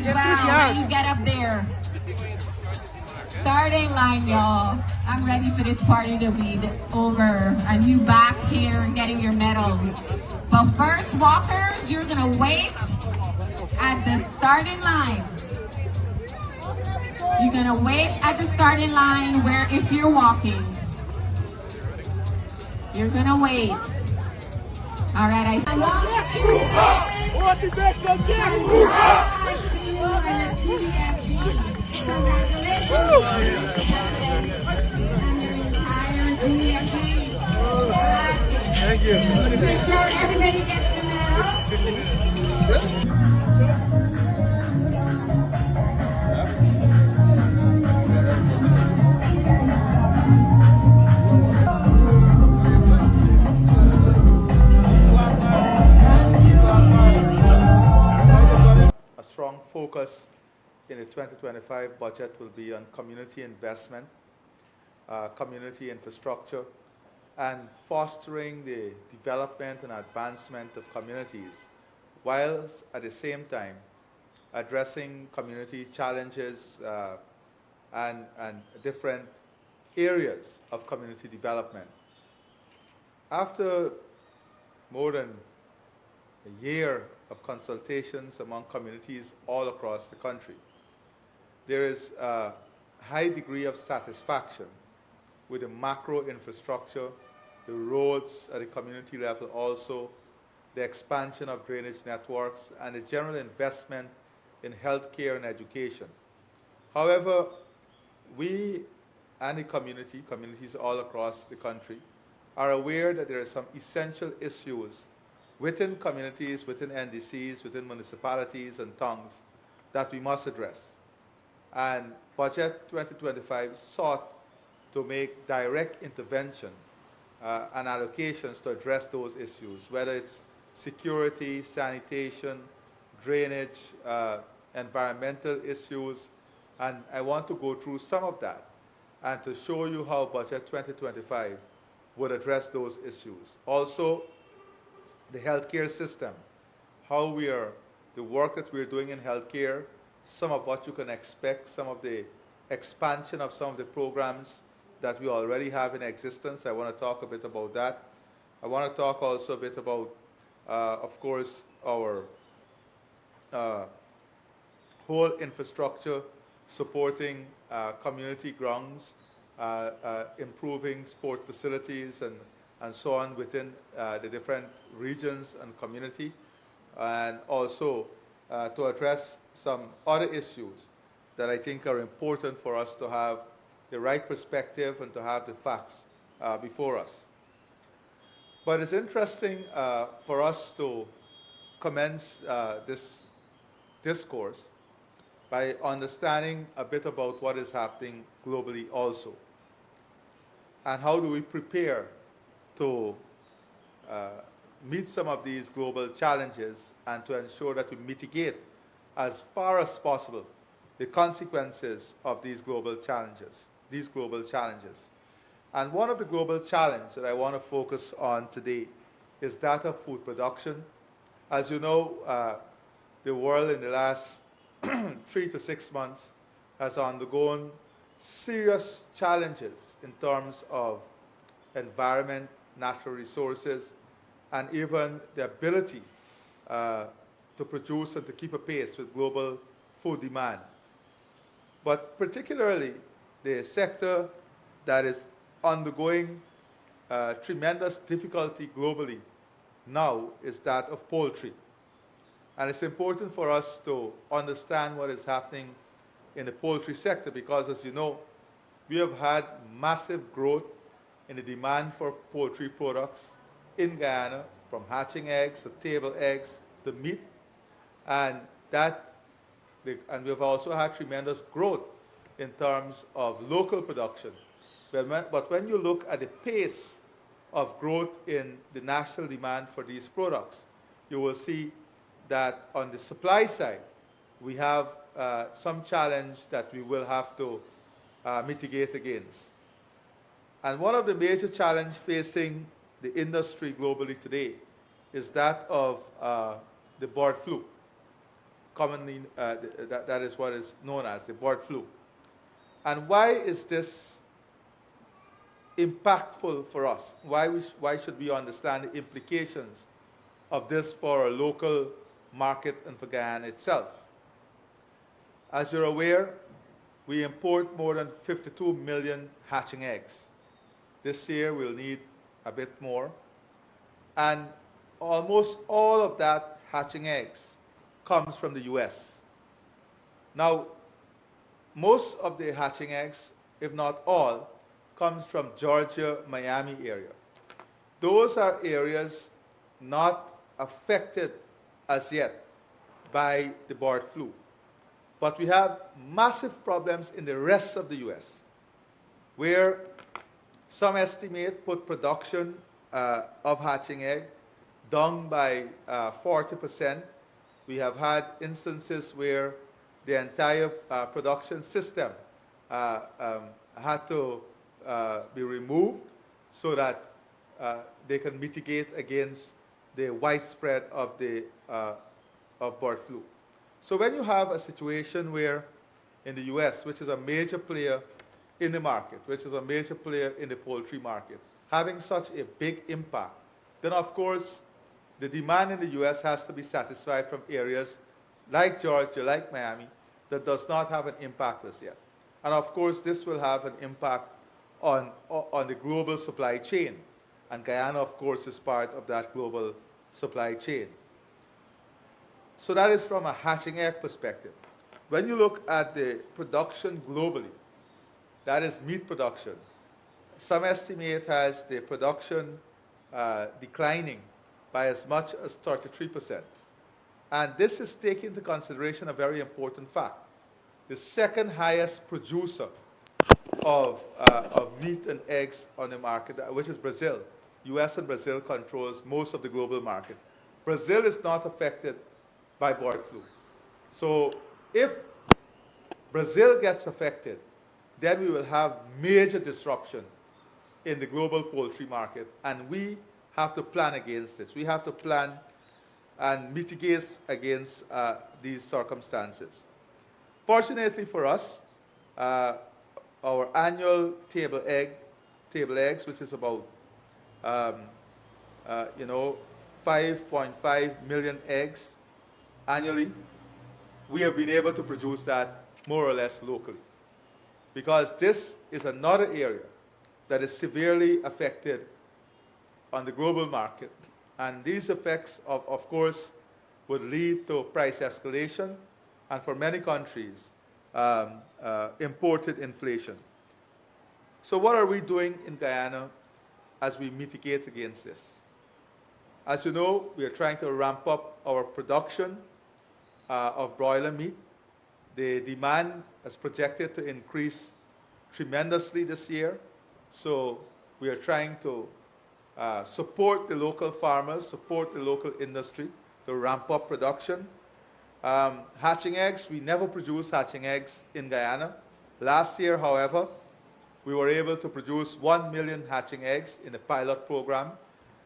as well when you get up there. Starting line, y'all. I'm ready for this party to be over and you back here getting your medals. But first, walkers, you're gonna wait at the starting line. You're gonna wait at the starting line where if you're walking, you're gonna wait. All right, I see Thank you. Make sure everybody gets the medal. A strong focus in the 2025 budget will be on community investment, community infrastructure, and fostering the development and advancement of communities, whilst at the same time addressing community challenges and different areas of community development. After more than a year of consultations among communities all across the country, there is a high degree of satisfaction with the macro infrastructure, the roads at the community level also, the expansion of drainage networks, and the general investment in healthcare and education. However, we and the communities all across the country, are aware that there are some essential issues within communities, within NDCs, within municipalities and towns that we must address. And Budget 2025 sought to make direct intervention and allocations to address those issues, whether it's security, sanitation, drainage, environmental issues, and I want to go through some of that and to show you how Budget 2025 would address those issues. Also, the healthcare system, the work that we're doing in healthcare, some of what you can expect, some of the expansion of some of the programs that we already have in existence. I want to talk a bit about that. I want to talk also a bit about, of course, our whole infrastructure, supporting community grounds, improving sport facilities and so on within the different regions and community, and also to address some other issues that I think are important for us to have the right perspective and to have the facts before us. But it's interesting for us to commence this discourse by understanding a bit about what is happening globally also. And how do we prepare to meet some of these global challenges and to ensure that we mitigate as far as possible the consequences of these global challenges. And one of the global challenges that I want to focus on today is that of food production. As you know, the world in the last 3 to 6 months has undergone serious challenges in terms of environment, natural resources, and even the ability to produce and to keep a pace with global food demand. But particularly the sector that is undergoing tremendous difficulty globally now is that of poultry. And it's important for us to understand what is happening in the poultry sector because, as you know, we have had massive growth in the demand for poultry products in Guyana, from hatching eggs to table eggs to meat, and we have also had tremendous growth in terms of local production. But when you look at the pace of growth in the national demand for these products, you will see that on the supply side, we have some challenge that we will have to mitigate against. And one of the major challenges facing the industry globally today is that of the bird flu. commonly, that is what is known as the bird flu. And why is this impactful for us? Why should we understand the implications of this for our local market and for Guyana itself? As you're aware, we import more than 52 million hatching eggs. This year we'll need a bit more. And almost all of that hatching eggs comes from the US. Now, most of the hatching eggs, if not all, comes from Georgia, Miami area. Those are areas not affected as yet by the bird flu. But we have massive problems in the rest of the US, where some estimate put production of hatching egg down by 40%. We have had instances where the entire production system had to be removed so that they can mitigate against the widespread of the of bird flu. So when you have a situation where in the US, which is a major player in the market, which is a major player in the poultry market, having such a big impact, then of course the demand in the US has to be satisfied from areas like Georgia, like Miami, that does not have an impact as yet. And of course this will have an impact on the global supply chain. And Guyana, of course, is part of that global supply chain. So that is from a hatching egg perspective. When you look at the production globally, that is meat production, some estimate has the production declining by as much as 33%. And this is taking into consideration a very important fact. The second highest producer of meat and eggs on the market, which is Brazil. US and Brazil controls most of the global market. Brazil is not affected by bird flu. So if Brazil gets affected, then we will have major disruption in the global poultry market, and we have to plan against this. We have to plan and mitigate against these circumstances. Fortunately for us, our annual table eggs, which is about 5.5 million eggs annually, we have been able to produce that more or less locally. Because this is another area that is severely affected on the global market. And these effects, of course, would lead to price escalation and for many countries, imported inflation. So what are we doing in Guyana as we mitigate against this? As you know, we are trying to ramp up our production of broiler meat. The demand is projected to increase tremendously this year. So we are trying to support the local farmers, support the local industry to ramp up production. Hatching eggs, we never produce hatching eggs in Guyana. Last year, however, we were able to produce 1 million hatching eggs in a pilot program.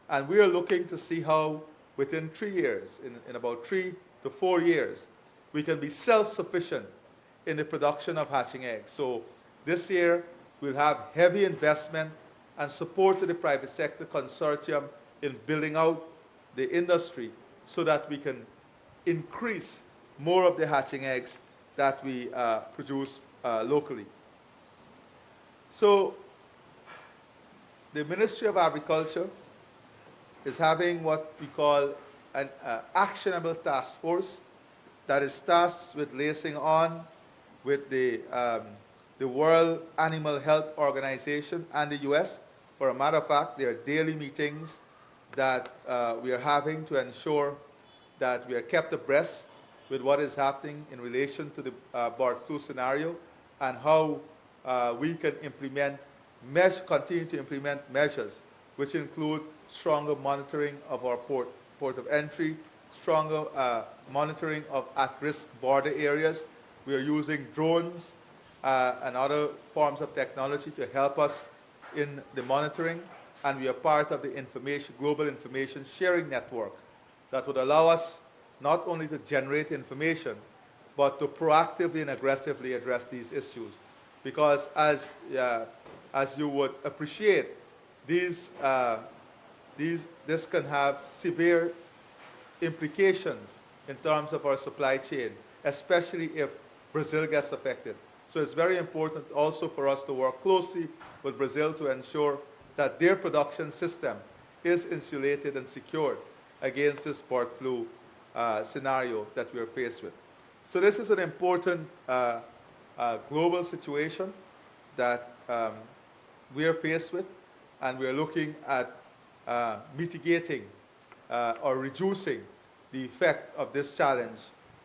And we are looking to see how within 3 years, in about 3 to 4 years, we can be self-sufficient in the production of hatching eggs. So this year, we'll have heavy investment and support to the private sector consortium in building out the industry so that we can increase more of the hatching eggs that we produce locally. So the Ministry of Agriculture is having what we call an actionable task force that is tasked with liaising on with the World Animal Health Organization and the US. For a matter of fact, there are daily meetings that we are having to ensure that we are kept abreast with what is happening in relation to the bird flu scenario and how we can continue to implement measures which include stronger monitoring of our port of entry, stronger monitoring of at-risk border areas. We are using drones and other forms of technology to help us in the monitoring, and we are part of the global information sharing network that would allow us not only to generate information, but to proactively and aggressively address these issues. Because as you would appreciate, this can have severe implications in terms of our supply chain, especially if Brazil gets affected. So it's very important also for us to work closely with Brazil to ensure that their production system is insulated and secured against this bird flu scenario that we are faced with. So this is an important global situation that we are faced with, and we are looking at mitigating or reducing the effect of this challenge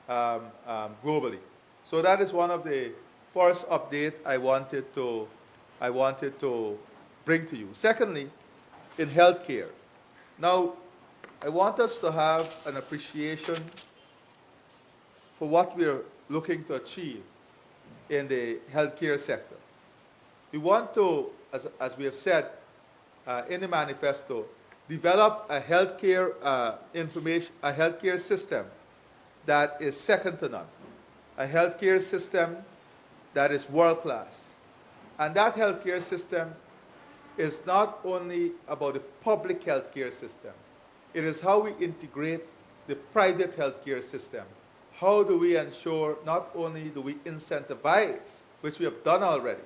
globally. So that is one of the first update I wanted to bring to you. Secondly, in healthcare. Now, I want us to have an appreciation for what we are looking to achieve in the healthcare sector. We want to, as we have said in the manifesto, develop a healthcare a healthcare system that is second to none, a healthcare system that is world class. And that healthcare system is not only about the public healthcare system, it is how we integrate the private healthcare system. How do we ensure not only do we incentivize, which we have done already,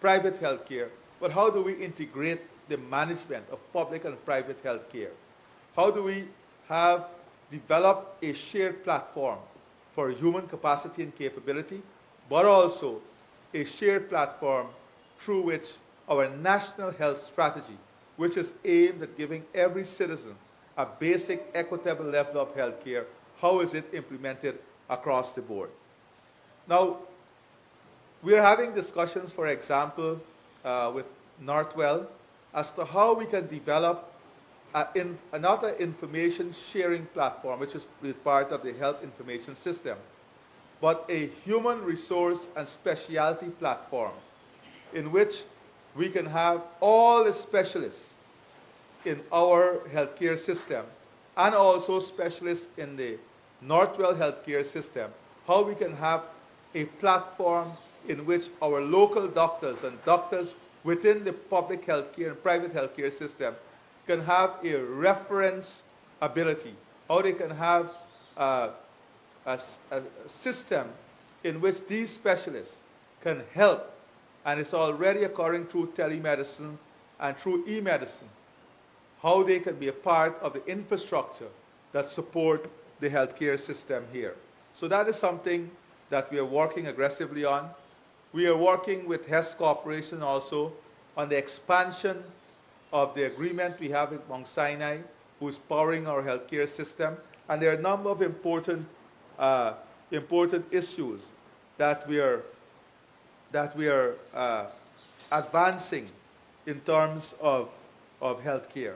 private healthcare, but how do we integrate the management of public and private healthcare? How do we have developed a shared platform for human capacity and capability, but also a shared platform through which our national health strategy, which is aimed at giving every citizen a basic equitable level of health care, how is it implemented across the board? Now, we are having discussions, for example, with Northwell as to how we can develop another information sharing platform, which is part of the health information system, but a human resource and specialty platform in which we can have all the specialists in our healthcare system and also specialists in the Northwell healthcare system, how we can have a platform in which our local doctors and doctors within the public healthcare and private healthcare system can have a reference ability, how they can have a system in which these specialists can help, and it's already occurring through telemedicine and through e-medicine, how they can be a part of the infrastructure that support the healthcare system here. So that is something that we are working aggressively on. We are working with Hess Corporation also on the expansion of the agreement we have with Mount Sinai, who is powering our healthcare system. And there are a number of important issues that we are advancing in terms of healthcare.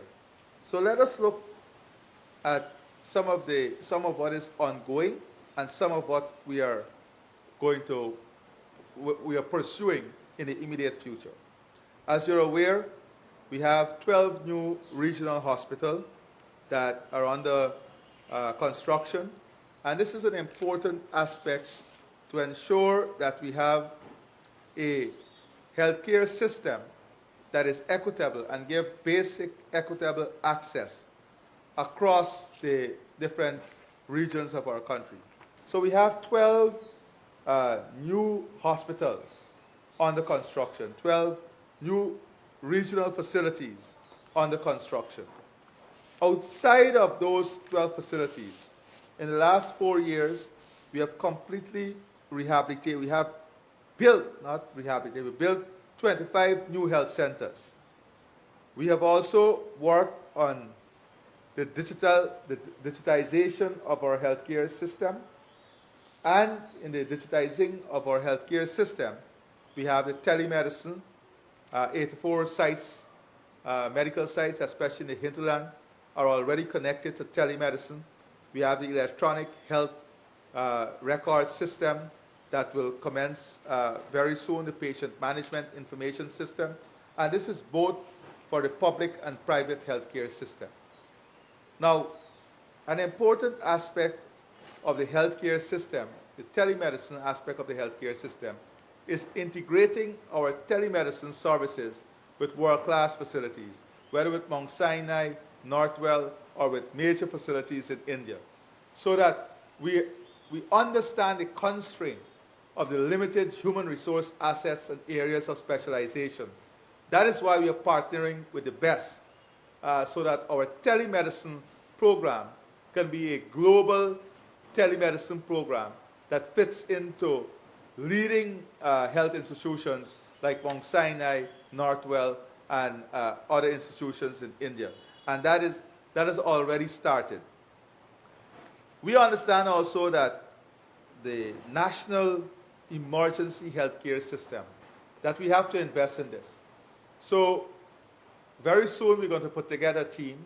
So let us look at some of what is ongoing and some of what we are pursuing in the immediate future. As you're aware, we have 12 new regional hospitals that are under construction, and this is an important aspect to ensure that we have a healthcare system that is equitable and give basic equitable access across the different regions of our country. So we have 12 new hospitals under construction, 12 new regional facilities under construction. Outside of those 12 facilities, in the last 4 years, we have completely rehabilitated. We have built, not rehabilitated, we built 25 new health centers. We have also worked on the digitization of our healthcare system. And in the digitizing of our healthcare system, we have the telemedicine, 84 sites, medical sites, especially in the hinterland, are already connected to telemedicine. We have the electronic health record system that will commence very soon, the patient management information system. And this is both for the public and private healthcare system. Now, an important aspect of the healthcare system, the telemedicine aspect of the healthcare system, is integrating our telemedicine services with world-class facilities, whether with Mount Sinai, Northwell, or with major facilities in India, so that we understand the constraint of the limited human resource assets and areas of specialization. That is why we are partnering with the best, so that our telemedicine program can be a global telemedicine program that fits into leading health institutions like Mount Sinai, Northwell, and other institutions in India. And that has already started. We understand also that the national emergency healthcare system, that we have to invest in this. So very soon we're going to put together a team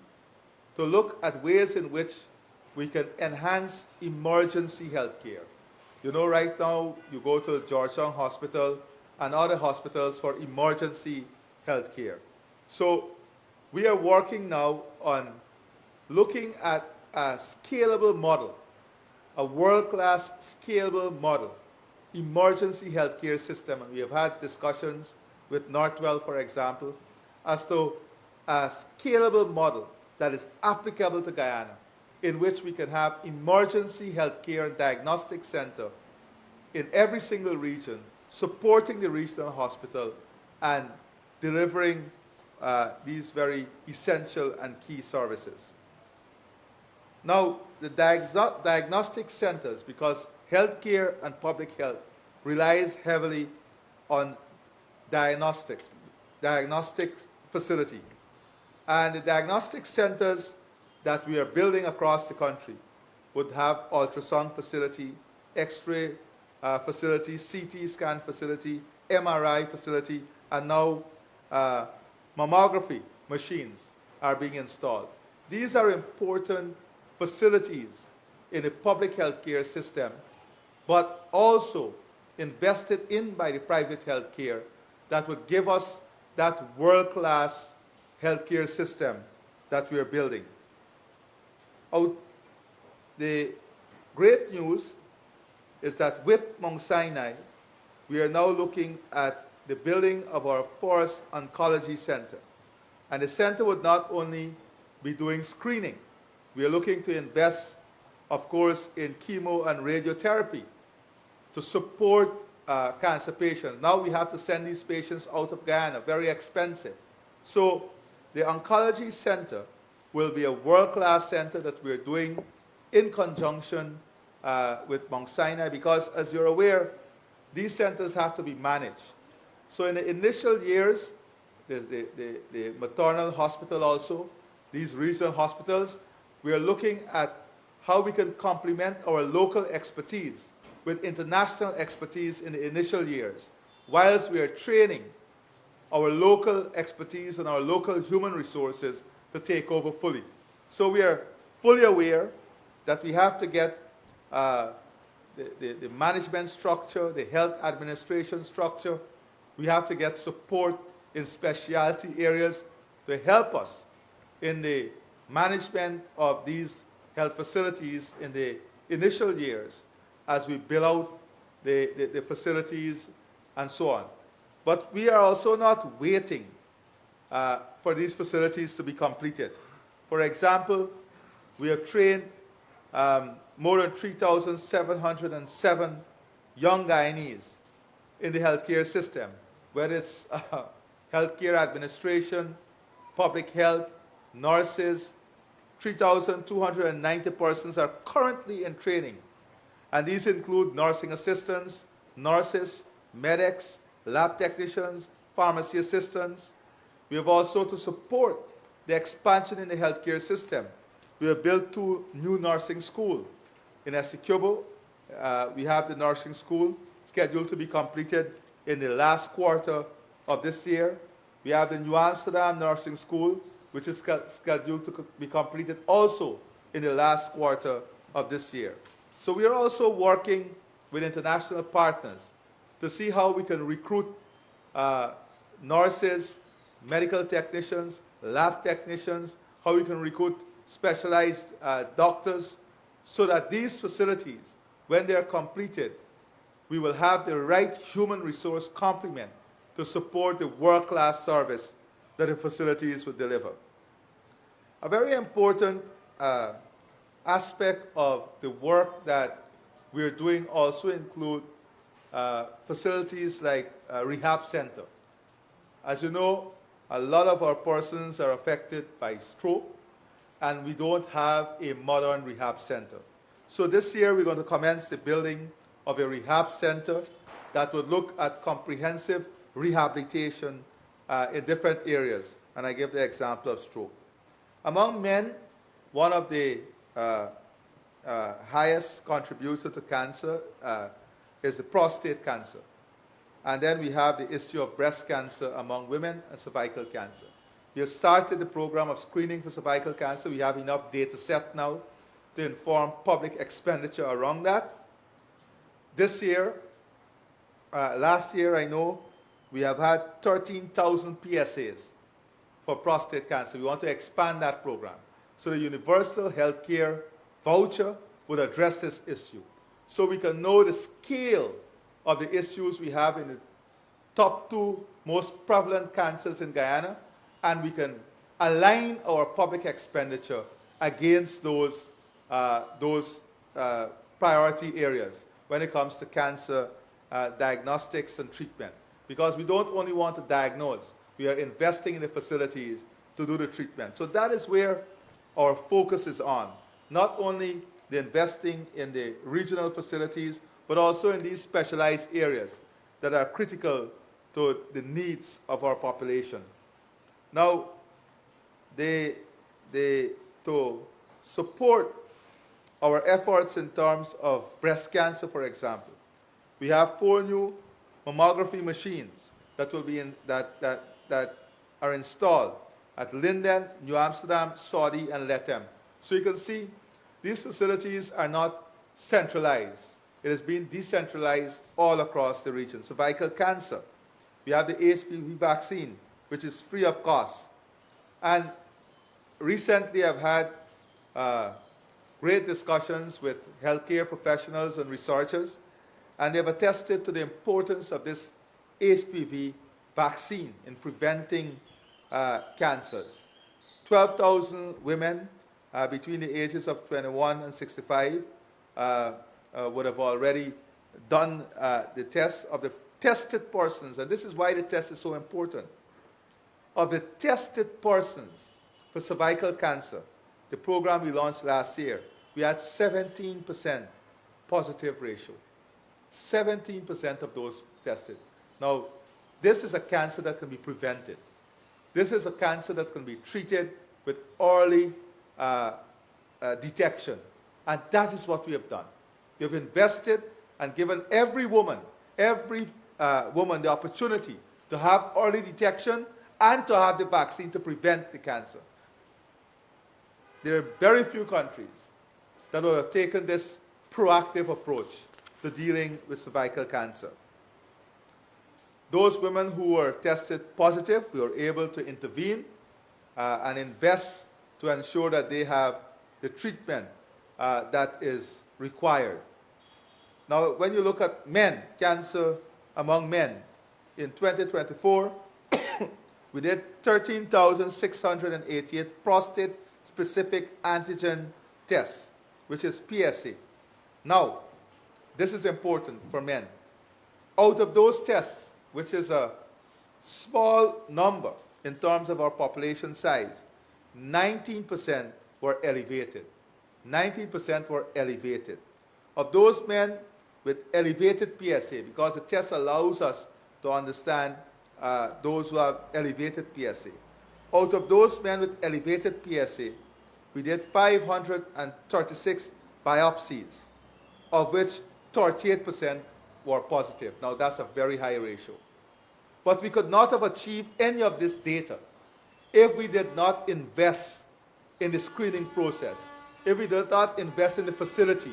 to look at ways in which we can enhance emergency healthcare. You know, right now you go to Georgetown Hospital and other hospitals for emergency healthcare. So we are working now on looking at a scalable model, a world-class scalable model, emergency healthcare system. And we have had discussions with Northwell, for example, as to a scalable model that is applicable to Guyana, in which we can have emergency healthcare and diagnostic center in every single region, supporting the regional hospital and delivering these very essential and key services. Now, the diagnostic centers, because healthcare and public health relies heavily on diagnostic facility. And the diagnostic centers that we are building across the country would have ultrasound facility, X-ray facility, CT scan facility, MRI facility, and now mammography machines are being installed. These are important facilities in the public healthcare system, but also invested in by the private healthcare that would give us that world-class healthcare system that we are building. The great news is that with Mount Sinai, we are now looking at the building of our Forest Oncology Center. And the center would not only be doing screening, we are looking to invest, of course, in chemo and radiotherapy to support cancer patients. Now we have to send these patients out of Guyana, very expensive. So the Oncology Center will be a world-class center that we're doing in conjunction with Mount Sinai, because as you're aware, these centers have to be managed. So in the initial years, there's the maternal hospital also, these regional hospitals. We are looking at how we can complement our local expertise with international expertise in the initial years, whilst we are training our local expertise and our local human resources to take over fully. So we are fully aware that we have to get the management structure, the health administration structure. We have to get support in specialty areas to help us in the management of these health facilities in the initial years as we build out the facilities and so on. But we are also not waiting for these facilities to be completed. For example, we have trained more than 3,707 young Guyanese in the healthcare system, whether it's healthcare administration, public health, nurses. 3,290 persons are currently in training. And these include nursing assistants, nurses, medics, lab technicians, pharmacy assistants. We have also, to support the expansion in the healthcare system, we have built 2 new nursing schools. In Essequibo, we have the nursing school scheduled to be completed in the last quarter of this year. We have the New Amsterdam Nursing School, which is scheduled to be completed also in the last quarter of this year. So we are also working with international partners to see how we can recruit nurses, medical technicians, lab technicians, how we can recruit specialized doctors so that these facilities, when they are completed, we will have the right human resource complement to support the world-class service that the facilities will deliver. A very important aspect of the work that we're doing also include facilities like rehab center. As you know, a lot of our persons are affected by stroke, and we don't have a modern rehab center. So this year we're going to commence the building of a rehab center that would look at comprehensive rehabilitation in different areas, and I give the example of stroke. Among men, one of the highest contributors to cancer is the prostate cancer. And then we have the issue of breast cancer among women and cervical cancer. We have started the program of screening for cervical cancer. We have enough data set now to inform public expenditure around that. This year, last year I know, we have had 13,000 PSAs for prostate cancer. We want to expand that program. So the universal health care voucher would address this issue. So we can know the scale of the issues we have in the top 2 most prevalent cancers in Guyana, and we can align our public expenditure against those priority areas when it comes to cancer diagnostics and treatment. Because we don't only want to diagnose, we are investing in the facilities to do the treatment. So that is where our focus is on. Not only the investing in the regional facilities, but also in these specialized areas that are critical to the needs of our population. Now, to support our efforts in terms of breast cancer, for example, we have 4 new mammography machines that will be that are installed at Linden, New Amsterdam, Saudi, and Letem. So you can see these facilities are not centralized. It has been decentralized all across the region. Cervical cancer, we have the HPV vaccine, which is free of cost. And recently I've had great discussions with healthcare professionals and researchers, and they've attested to the importance of this HPV vaccine in preventing cancers. 12,000 women between the ages of 21 and 65 would have already done the test. Of the tested persons, and this is why the test is so important, of the tested persons for cervical cancer, the program we launched last year, we had 17% positive ratio. 17% of those tested. Now, this is a cancer that can be prevented. This is a cancer that can be treated with early detection. And that is what we have done. We have invested and given every woman the opportunity to have early detection and to have the vaccine to prevent the cancer. There are very few countries that would have taken this proactive approach to dealing with cervical cancer. Those women who were tested positive, we were able to intervene and invest to ensure that they have the treatment that is required. Now, when you look at men, cancer among men, in 2024, we did 13,688 prostate-specific antigen tests, which is PSA. Now, this is important for men. Out of those tests, which is a small number in terms of our population size, 19% were elevated. 19% were elevated. Of those men with elevated PSA, because the test allows us to understand those who have elevated PSA. Out of those men with elevated PSA, we did 536 biopsies, of which 38% were positive. Now, that's a very high ratio. But we could not have achieved any of this data if we did not invest in the screening process, if we did not invest in the facility.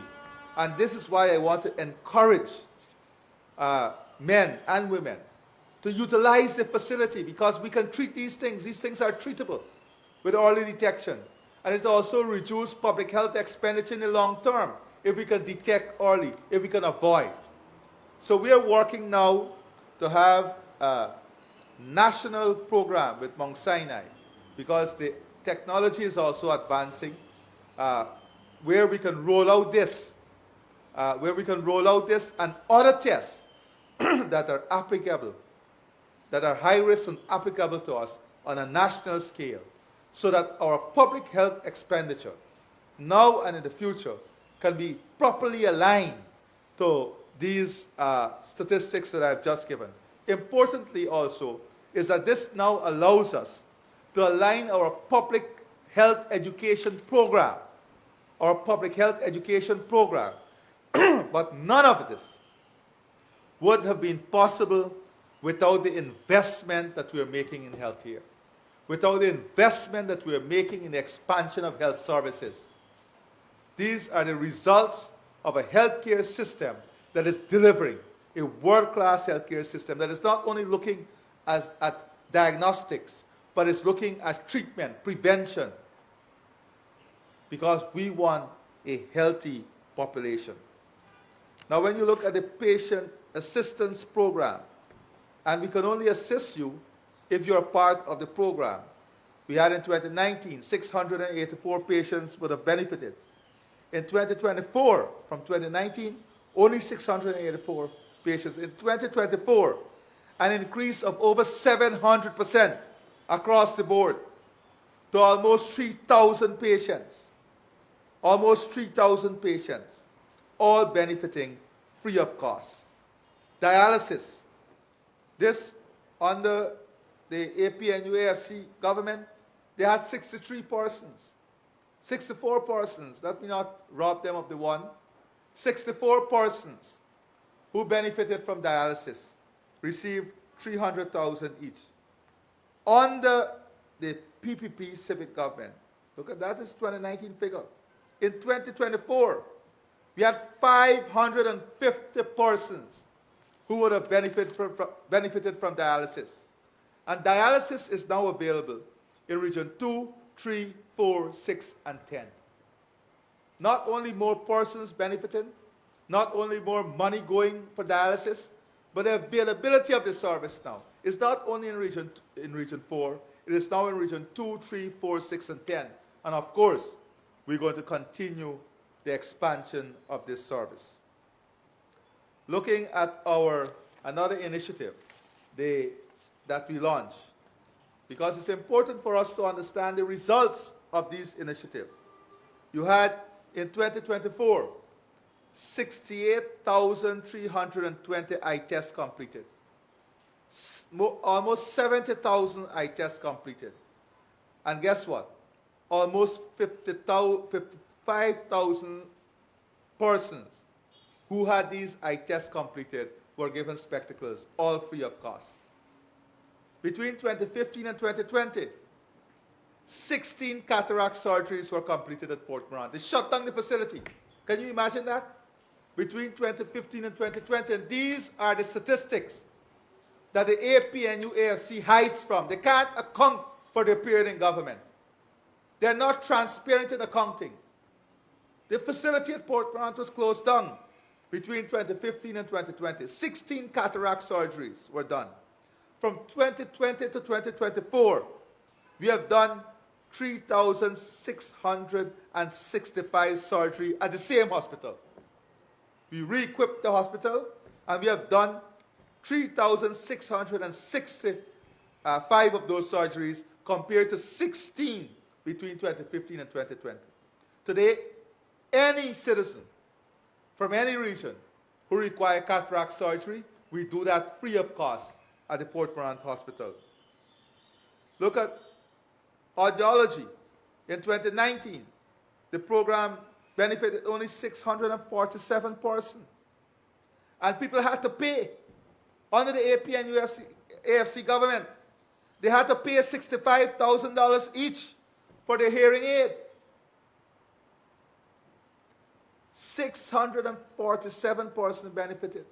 And this is why I want to encourage men and women to utilize the facility, because we can treat these things. These things are treatable with early detection. And it also reduces public health expenditure in the long term if we can detect early, if we can avoid. So we are working now to have a national program with Mount Sinai because the technology is also advancing where we can roll out this, and other tests that are applicable, that are high risk and applicable to us on a national scale, so that our public health expenditure now and in the future can be properly aligned to these statistics that I've just given. Importantly also is that this now allows us to align our public health education program, but none of this would have been possible without the investment that we are making in healthcare, without the investment that we are making in the expansion of health services. These are the results of a healthcare system that is delivering, a world-class healthcare system that is not only looking at diagnostics, but is looking at treatment, prevention, because we want a healthy population. Now, when you look at the patient assistance program, and we can only assist you if you're part of the program. We had in 2019, 684 patients would have benefited. In 2024, from 2019, only 684 patients. In 2024, an increase of over 700% across the board to almost 3,000 patients. Almost 3,000 patients, all benefiting free of cost. Dialysis. This, under the APNU-AFC government, they had 63 persons. 64 persons, let me not rob them of the one. 64 persons who benefited from dialysis received $300,000 each. Under the PPP civic government, look at that, is 2019 figure. In 2024, we had 550 persons who would have benefited from dialysis. And dialysis is now available in Region 2, 3, 4, 6, and 10. Not only more persons benefiting, not only more money going for dialysis, but the availability of the service now is not only in Region 4, it is now in Region 2, 3, 4, 6, and 10. And of course, we're going to continue the expansion of this service. Looking at another initiative that we launched, because it's important for us to understand the results of these initiatives. You had, in 2024, 68,320 eye tests completed. Almost 70,000 eye tests completed. And guess what? Almost 55,000 persons who had these eye tests completed were given spectacles, all free of cost. Between 2015 and 2020, 16 cataract surgeries were completed at Port Moran. They shut down the facility. Can you imagine that? Between 2015 and 2020, and these are the statistics that the APNU-AFC hides from. They can't account for their period in government. They're not transparent in accounting. The facility at Port Moran was closed down between 2015 and 2020. 16 cataract surgeries were done. From 2020 to 2024, we have done 3,665 surgeries at the same hospital. We re-equipped the hospital, and we have done 3,665 of those surgeries compared to 16 between 2015 and 2020. Today, any citizen from any region who require cataract surgery, we do that free of cost at the Port Moran Hospital. Look at audiology. In 2019, the program benefited only 647 persons. And people had to pay. Under the APNU-AFC government, they had to pay $65,000 each for their hearing aid. 647 persons benefited.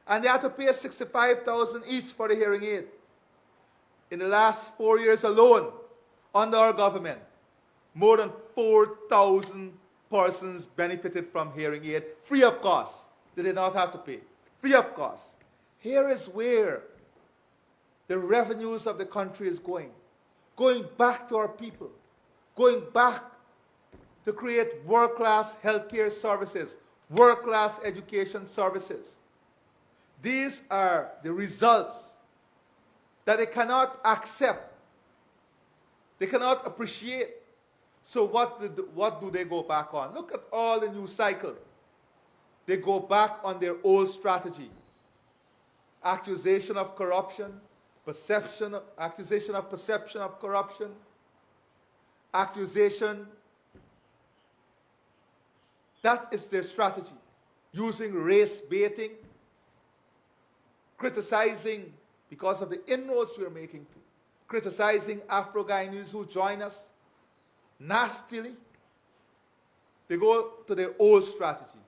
And they had to pay $65,000 each for the hearing aid. In the last 4 years alone, under our government, More than 4,000 persons benefited from hearing aid, free of cost. They did not have to pay, free of cost. Here is where the revenues of the country is going back to our people, going back to create world-class healthcare services, world-class education services. These are the results that they cannot accept, they cannot appreciate. So what do they go back on? Look at all the news cycle. They go back on their old strategy. Accusation of corruption, accusation of perception of corruption, accusation. That is their strategy. Using race baiting, criticizing, because of the inroads we're making, criticizing Afro-Guyanese who join us nastily. They go to their old strategy.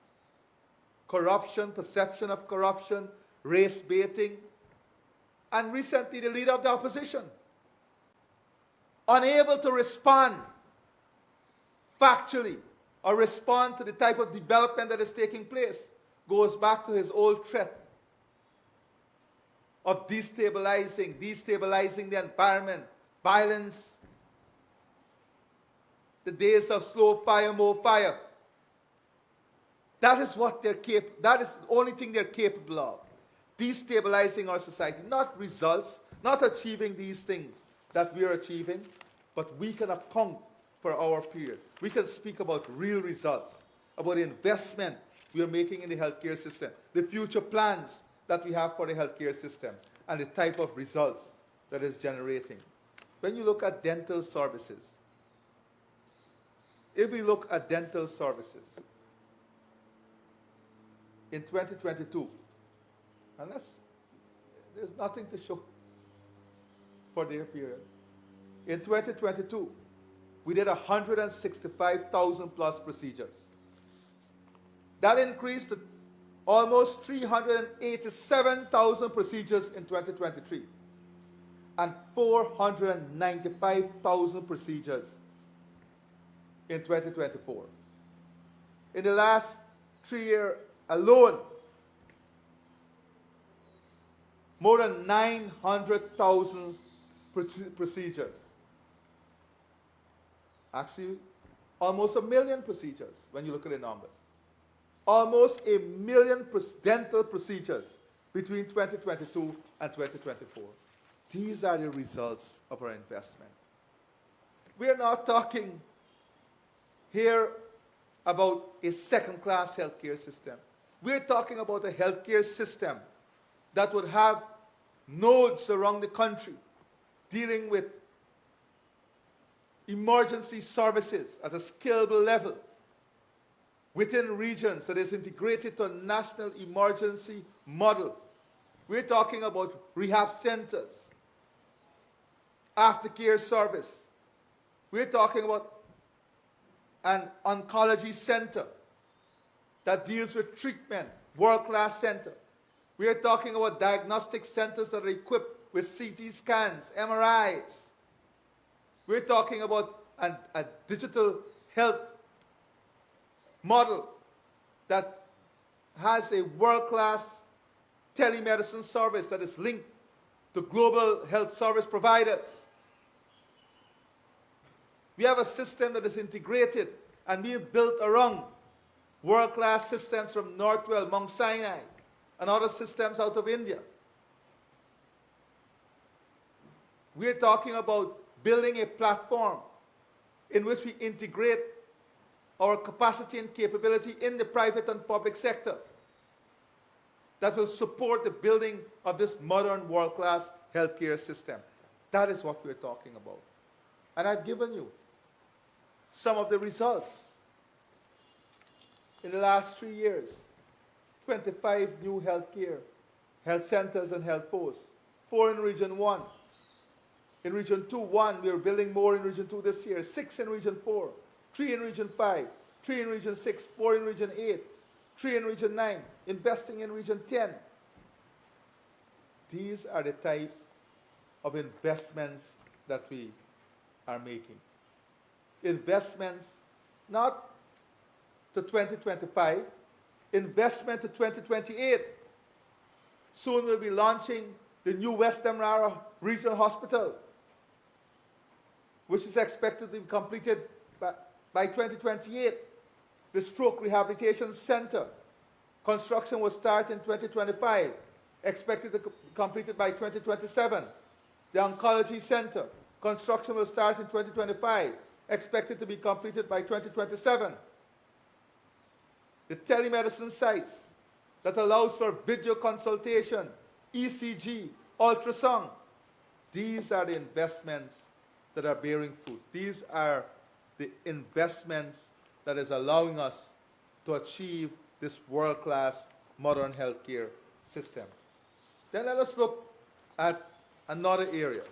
Corruption, perception of corruption, race baiting, and recently the leader of the opposition, unable to respond factually or respond to the type of development that is taking place, goes back to his old threat of destabilizing the environment, violence, the days of slow fire, more fire. That is what that is the only thing they're capable of. Destabilizing our society, not results, not achieving these things that we are achieving, but we can account for our period. We can speak about real results, about the investment we are making in the healthcare system, the future plans that we have for the healthcare system, and the type of results that is generating. When you look at dental services, if we look at dental services in 2022, and there's nothing to show for their period. In 2022, we did 165,000 plus procedures. That increased to almost 387,000 procedures in 2023 and 495,000 procedures in 2024. In the last 3 years alone, more than 900,000 procedures. Actually, almost 1 million procedures when you look at the numbers. Almost 1 million dental procedures between 2022 and 2024. These are the results of our investment. We are not talking here about a second-class healthcare system. We're talking about a healthcare system that would have nodes around the country dealing with emergency services at a scalable level within regions that is integrated to a national emergency model. We're talking about rehab centers, aftercare service. We're talking about an oncology center that deals with treatment, world-class center. We are talking about diagnostic centers that are equipped with CT scans, MRIs. We're talking about a digital health model that has a world-class telemedicine service that is linked to global health service providers. We have a system that is integrated and being built around world-class systems from Northwell, Mount Sinai, and other systems out of India. We're talking about building a platform in which we integrate our capacity and capability in the private and public sector that will support the building of this modern world-class healthcare system. That is what we're talking about. And I've given you some of the results. In the last 3 years, 25 new health centers and health posts, 4 in Region 1. In Region 2, 1, we are building more in Region 2 this year, 6 in Region 4, 3 in Region 5, 3 in Region 6, 4 in Region 8, 3 in Region 9, investing in Region 10. These are the type of investments that we are making. investments, not to 2025, investment to 2028. Soon we'll be launching the new West Demerara Regional Hospital, which is expected to be completed by 2028. The Stroke Rehabilitation Center, construction will start in 2025, expected to be completed by 2027. The Oncology Center, construction will start in 2025, expected to be completed by 2027. The telemedicine sites that allows for video consultation, ECG, ultrasound. These are the investments that are bearing fruit. These are the investments that is allowing us to achieve this world-class modern healthcare system. Then let us look at another area.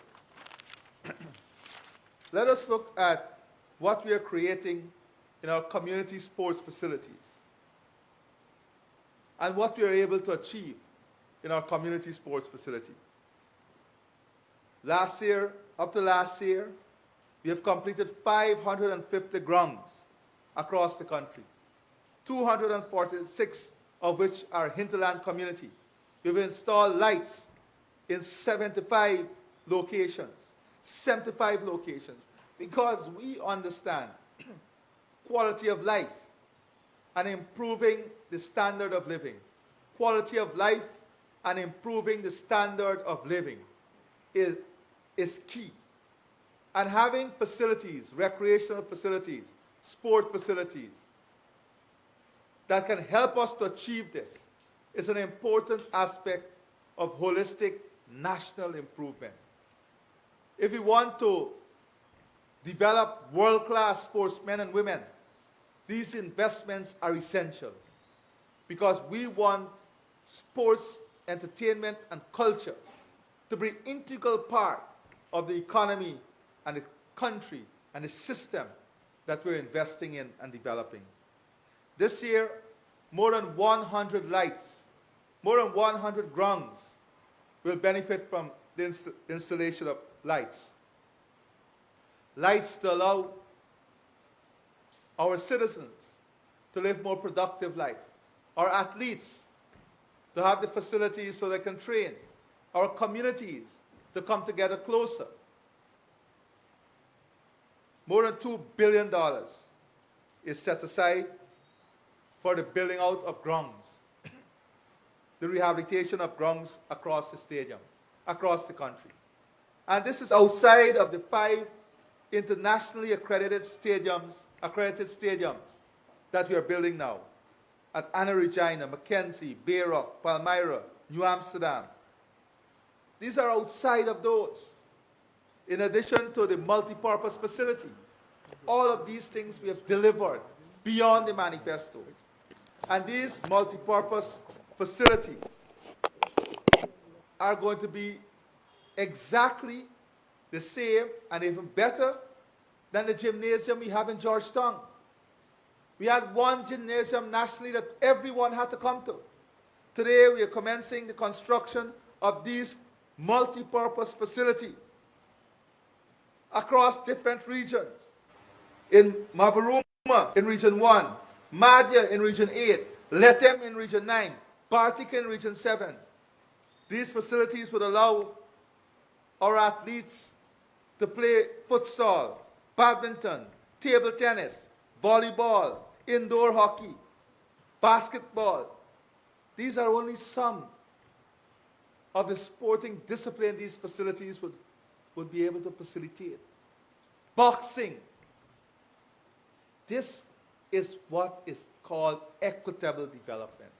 Let us look at what we are creating in our community sports facilities and what we are able to achieve in our community sports facility. Last year, up to last year, we have completed 550 grounds across the country, 246 of which are hinterland community. We've installed lights in 75 locations, because we understand quality of life and improving the standard of living. Quality of life and improving the standard of living is key. And having facilities, recreational facilities, sport facilities, that can help us to achieve this is an important aspect of holistic national improvement. If we want to develop world-class sportsmen and women, these investments are essential because we want sports, entertainment, and culture to be an integral part of the economy and the country and the system that we're investing in and developing. This year, more than 100 lights, more than 100 grounds will benefit from the installation of lights. Lights to allow our citizens to live more productive life, our athletes to have the facilities so they can train, our communities to come together closer. More than $2 billion is set aside for the building out of grounds, the rehabilitation of grounds across the stadium, across the country. And this is outside of the 5 internationally accredited stadiums that we are building now at Anna Regina, Mackenzie, Bayrock, Palmyra, New Amsterdam. These are outside of those. In addition to the multi-purpose facility, all of these things we have delivered beyond the manifesto. And these multi-purpose facilities are going to be exactly the same and even better than the gymnasium we have in Georgetown. We had one gymnasium nationally that everyone had to come to. Today we are commencing the construction of these multi-purpose facilities across different regions. In Mabaruma in Region 1, Madhya in Region 8, Letem in Region 9, Bartik in Region 7. These facilities would allow our athletes to play futsal, badminton, table tennis, volleyball, indoor hockey, basketball. These are only some of the sporting discipline these facilities would be able to facilitate. Boxing. This is what is called equitable development.